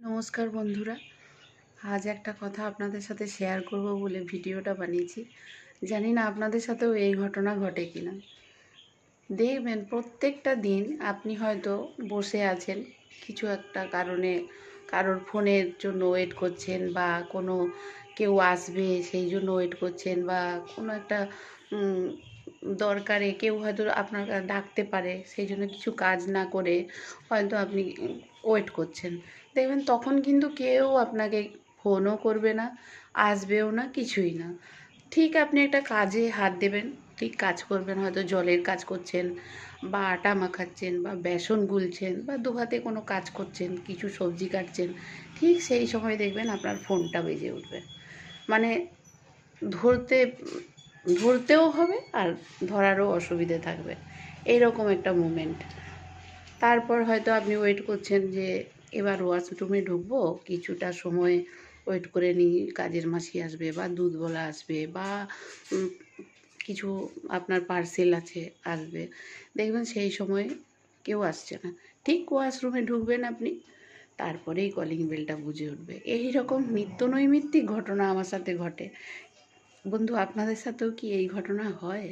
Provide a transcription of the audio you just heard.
নমস্কার বন্ধুরা, আজ একটা কথা আপনাদের সাথে শেয়ার করব বলে ভিডিওটা বানিয়েছি। জানি না আপনাদের সাথেও এই ঘটনা ঘটে কিনা। দেখবেন প্রত্যেকটা দিন আপনি হয়তো বসে আছেন কিছু একটা কারণে, কারোর ফোনের জন্য ওয়েট করছেন, বা কোনো কেউ আসবে সেই জন্য ওয়েট করছেন, বা কোনো একটা উম, দরকারে কেউ হয়তো আপনার ডাকতে পারে, সেই জন্য কিছু কাজ না করে হয়তো আপনি ওয়েট করছেন। দেখবেন তখন কিন্তু কেউ আপনাকে ফোনও করবে না, আসবেও না, কিছুই না। ঠিক আপনি একটা কাজে হাত দেবেন, ঠিক কাজ করবেন, হয়তো জলের কাজ করছেন, বা আটা মাখাচ্ছেন, বা বেসন গুলছেন, বা দুহাতে কোনো কাজ করছেন, কিছু সবজি কাটছেন, ঠিক সেই সময় দেখবেন আপনার ফোনটা বেজে উঠবে। মানে ধরতে ধরতেও হবে, আর ধরারও অসুবিধে থাকবে, এইরকম একটা মুমেন্ট। তারপর হয়তো আপনি ওয়েট করছেন যে এবার ওয়াশরুমে ঢুকবো, কিছুটা সময় ওয়েট করে নিই, কাজের মাসি আসবে, বা দুধওয়ালা আসবে, বা উম, কিছু আপনার পার্সেল আছে, আসবে। দেখবেন সেই সময় কেউ আসছে না, ঠিক ওয়াশরুমে ঢুকবেন আপনি, তারপরেই কলিং বেলটা বুঝে উঠবে। এই রকম নিত্য নৈমিত্তিক ঘটনা আমার সাথে ঘটে। বন্ধু, আপনাদের সাথেও কি এই ঘটনা হয়?